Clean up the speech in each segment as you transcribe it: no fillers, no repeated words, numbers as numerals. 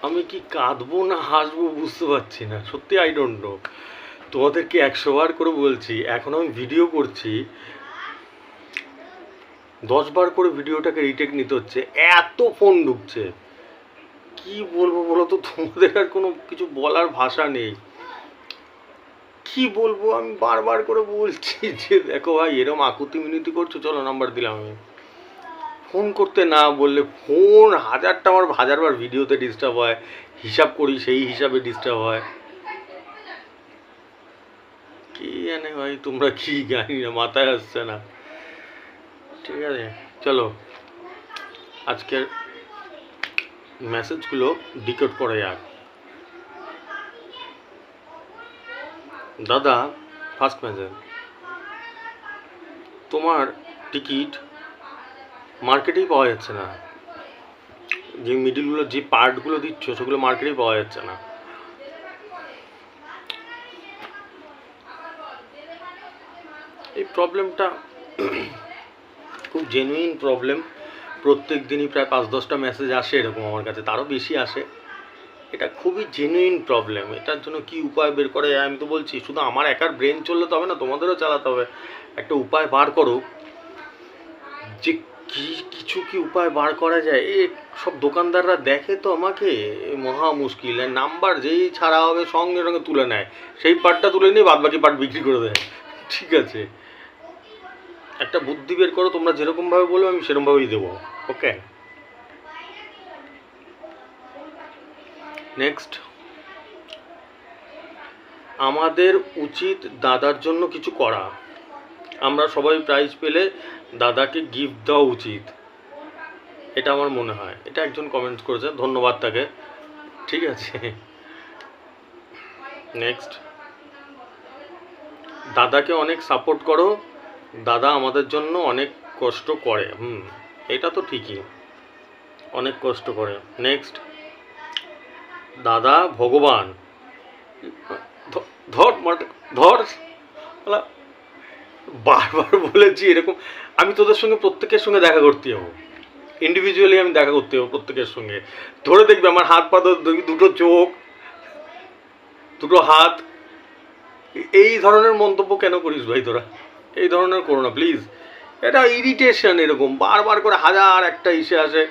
আমি কি কাঁদবো না হাসবো বুঝতে পারছি না, সত্যি আই ডোন্ট নো। তোমাদেরকে 100 বার করে বলছি, এখন আমি ভিডিও করছি, 10 বার করে ভিডিওটাকে রিটেক নিতে হচ্ছে, এত ফোন ঢুকছে। কি বলবো বলো তো, তোমাদের আর কোনো কিছু বলার ভাষা নেই। কি বলবো, আমি বারবার করে বলছি যে দেখো ভাই, এরম আকুতি মিনতি করছো, চলো নাম্বার দিলাম আমি। ফোন করতে না বললে, ফোন হাজারটা আমার হাজারবার ভিডিওতে ডিস্টার্ব হয়, হিসাব করি সেই হিসাবে ডিস্টার্ব হয়। কি জানে ভাই, তোমরা কি, জানি না, মাথায় আসছে না। ঠিক আছে, চলো আজকের মেসেজগুলো ডিকোড করা যাক। দাদা, ফার্স্ট মেসেজ, তোমার টিকিট মার্কেটেই পাওয়া যাচ্ছে না। যে মিডিলগুলো, যে পার্টগুলো দিচ্ছ সেগুলো মার্কেটেই পাওয়া যাচ্ছে না। এই প্রবলেমটা খুব জেনুইন প্রবলেম। প্রত্যেক দিনই প্রায় 5-10টা মেসেজ আসে এরকম আমার কাছে, তারও বেশি আসে। এটা খুবই জেনুইন প্রবলেম। এটার জন্য কি উপায় বের করে যায় আমি তো বলছি, শুধু আমার একার ব্রেন চললে তো হবে না, তোমাদেরও চালাতে হবে। একটা উপায় বার করো, যে কিছু কি উপায় বার করা যায়। এ সব দোকানদাররা দেখে তো আমাকে, মহা মুশকিল। নাম্বার যেই ছাড়া হবে সঙ্গে সঙ্গে তুলে নেয়, সেই পার্টটা তুলে নিয়ে বাদ বাকি পার্ট বিক্রি করে দেয়। ঠিক আছে, একটা বুদ্ধি বের করো, তোমরা যেরকমভাবে বলবে আমি সেরকমভাবেই দেবো। ওকে, নেক্সট, আমাদের উচিত দাদার জন্য কিছু করা। আমরা সবাই প্রাইজ পেলে দাদাকে গিফট দেওয়া উচিত, এটা আমার মনে হয়। এটা একজন কমেন্ট করেছে, ধন্যবাদ তাকে। ঠিক আছে, নেক্সট, দাদাকে অনেক সাপোর্ট করো, দাদা আমাদের জন্য অনেক কষ্ট করে। এটা তো ঠিকই, অনেক কষ্ট করে। নেক্সট, দাদা ভগবান। ধর ধর, বারবার বলেছি এরকম। আমি তোদের সঙ্গে প্রত্যেকের সঙ্গে দেখা করতে যাবো, ইন্ডিভিজুয়ালি আমি দেখা করতে যাবো প্রত্যেকের সঙ্গে। ধরে দেখবে আমার হাত পা, দুটো চোখ, দুটো হাত। এই ধরনের মন্তব্য কেন করিস ভাই তোরা? এই ধরনের করো না প্লিজ। এটা ইরিটেশন, এরকম বারবার করে হাজার একটা ইসে আসে।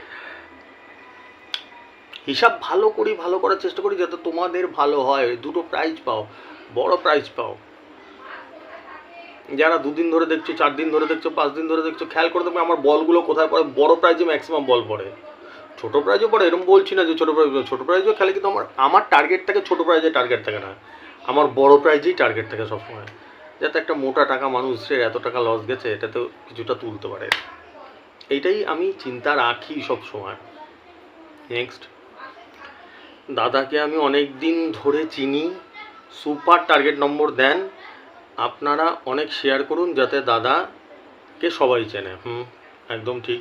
হিসাব ভালো করি, ভালো করার চেষ্টা করি যাতে তোমাদের ভালো হয়, দুটো প্রাইজ পাও, বড় প্রাইজ পাও। যারা 2 দিন ধরে দেখছো, 4 দিন ধরে দেখছো, 5 দিন ধরে দেখছো, খেয়াল করে দেখবে আমার বলগুলো কোথায় পড়ে। বড় প্রাইজে ম্যাক্সিমাম বল পড়ে, ছোট প্রাইজও পড়ে, এরকম বলছি না যে ছোট প্রাইজও খেলে, কিন্তু আমার টার্গেট থাকে ছোট প্রাইজে, টার্গেট থাকে না, আমার বড় প্রাইজেই টার্গেট থাকে সবসময়, যাতে একটা মোটা টাকা মানুষের এত টাকা লস গেছে এটাতেও কিছুটা তুলতে পারে। এইটাই আমি চিন্তা রাখি সব সময়। নেক্সট, দাদাকে আমি অনেক দিন ধরে চিনি, সুপার টার্গেট নম্বর দেন, আপনারা অনেক শেয়ার করুন যাতে দাদাকে সবাই চেনে। একদম ঠিক।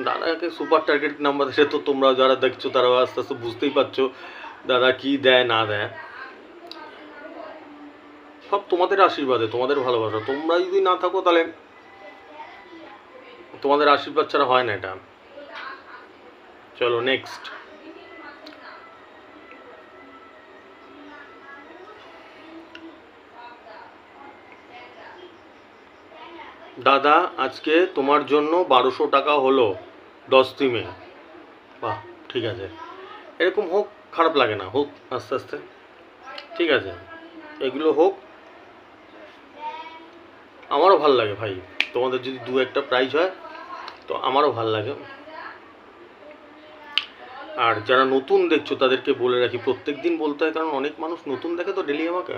দাদাকে সুপার টার্গেট নাম্বার সে তো তোমরা যারা দেখছো তারা আস্তে আস্তে বুঝতেই পারছো দাদা কি দেয় না দেয়। সব তোমাদের আশীর্বাদে, তোমাদের ভালোবাসা। তোমরা যদি না থাকো তাহলে তোমাদের আশীর্বাদ ছাড়া হয় না এটা। চলো নেক্সট, দাদা আজকে তোমার জন্য 1200 টাকা হলো 10 দিনে। বাহ, ঠিক আছে, এরকম হোক, খারাপ লাগে না, হোক আস্তে আস্তে। ঠিক আছে, এগুলো হোক, আমারও ভাল লাগে ভাই। তোমাদের যদি 2-1টা প্রাইজ হয় তো আমারও ভাল লাগে। আর যারা নতুন দেখছো তাদেরকে বলে রাখি, প্রত্যেক দিন বলতে হয়, কারণ অনেক মানুষ নতুন দেখে তো ডেলি আমাকে।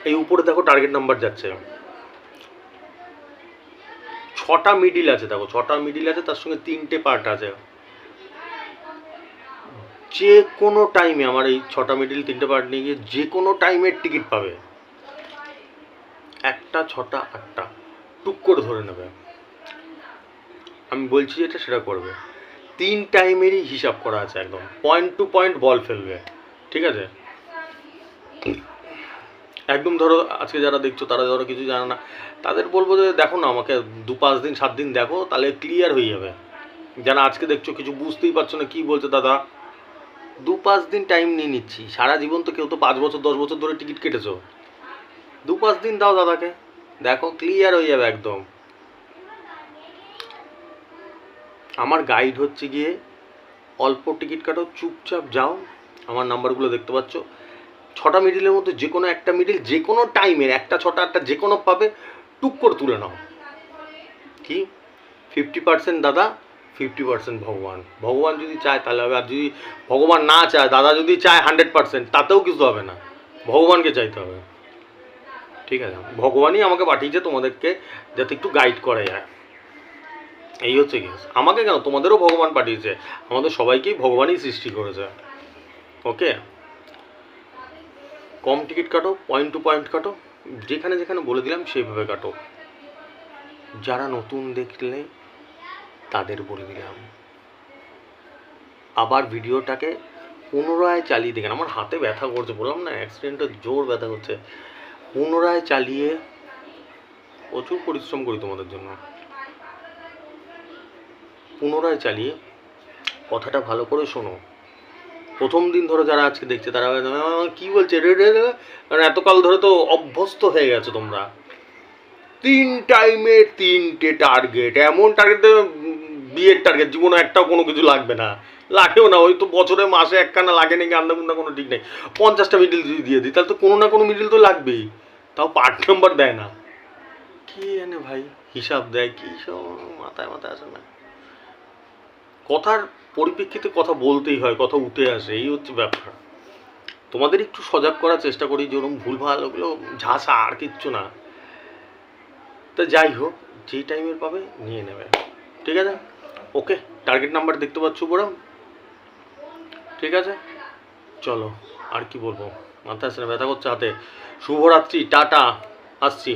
এই উপরে দেখো টার্গেট নাম্বার যাচ্ছে, 6টা মিডিল আছে, দেখো 6টা মিডিল আছে, তার সঙ্গে 3টে পার্ট আছে। যে কোনো টাইমে আমার এই 6টা মিডিল 3টে পার্ট নিয়ে গিয়ে যে কোনো টাইমের টিকিট পাবে, 1টা 6টা 8টা টুক করে ধরে নেবে। আমি বলছি যেটা সেটা করবে। 3 টাইমেরই হিসাব করা আছে, একদম পয়েন্ট টু পয়েন্ট বল ফেলবে। ঠিক আছে, একদম ধরো আজকে যারা দেখছো তারা ধরো কিছু জানে না, তাদের বলবো যে দেখো না আমাকে 2-5 দিন 7 দিন দেখো, তাহলে ক্লিয়ার হয়ে যাবে। যারা আজকে দেখছো কিছু বুঝতেই পারছো না কি বলছে দাদা, 2-5 দিন টাইম নিয়ে নিচ্ছি। সারা জীবন তো কেউ তো 5 বছর 10 বছর ধরে টিকিট কেটেছো, 2-5 দিন দাও দাদাকে, দেখো ক্লিয়ার হয়ে যাবে একদম। আমার গাইড হচ্ছে গিয়ে অল্প টিকিট কাটো, চুপচাপ যাও। আমার নাম্বারগুলো দেখতে পাচ্ছ, 6টা মিডিলের মধ্যে যে কোনো একটা মিডিল, যে কোনো টাইমের 1টা 6টা 8টা যে কোনো পাবে, টুক করে তুলে নাও। কি 50% দাদা, 50% ভগবান। ভগবান যদি চায় তাহলে হবে, আর যদি ভগবান না চায়, দাদা যদি চায় 100%, তাতেও কিছু হবে না, ভগবানকে চাইতে হবে। ঠিক আছে, ভগবানই আমাকে পাঠিয়েছে তোমাদেরকে যাতে একটু গাইড করা যায়, এই হচ্ছে কি। আমাকে কেন, তোমাদেরও ভগবান পাঠিয়েছে, আমাদের সবাইকেই ভগবানই সৃষ্টি করেছে। ওকে, কম টিকিট কাটো, পয়েন্ট টু পয়েন্ট কাটো, যেখানে যেখানে বলে দিলাম সেইভাবে কাটো। যারা নতুন দেখলে তাদের বলে দিলাম, আবার ভিডিওটাকে পুনরায় চালিয়ে দেখেন। আমার হাতে ব্যথা করছে, বললাম না অ্যাক্সিডেন্টে জোর ব্যথা করছে। পুনরায় চালিয়ে, প্রচুর পরিশ্রম করি তোমাদের জন্য, পুনরায় চালিয়ে কথাটা ভালো করে শোনো। প্রথম দিন ধরে যারা আজকে দেখছে তারা কি বলছে রে রে রে, কারণ এতকাল ধরে তো অভ্যস্ত হয়ে গেছো তোমরা। 3 টাইমে 3টে টার্গেট, এমন টার্গেট দেবে, বিয়ের টার্গেট, জীবনে একটাও কোনো কিছু লাগবে না, লাগেও না। ওই তো বছরে মাসে একখানা লাগে নাকি আন্দা কুন্দা কোনো ঠিক নেই। 50টা মিডিল যদি দিয়ে দিই তাহলে তো কোনো না কোনো মিডিল তো লাগবেই, তাও পার্ট নাম্বার দেয় না। কি জানে ভাই, হিসাব দেয় কি সব, মাথায় মাথায় আসে না। কথার পরিপ্রেক্ষিতে কথা বলতেই হয়, কথা উঠে আসে, এই হচ্ছে ব্যাপার। তোমাদের একটু সজাগ করার চেষ্টা করি, যেরকম ভুলভাল ওগুলো ঝাঁসা, আর কিচ্ছু না। তা যাই হোক, যেই টাইমের পাবে নিয়ে নেবে, ঠিক আছে। ওকে, টার্গেট নাম্বার দেখতে পাচ্ছ বড়, ঠিক আছে। চলো, আর কি বলবো, মাথা আসছে না, ব্যথা করছে হাতে। শুভরাত্রি, টাটা, আসছি।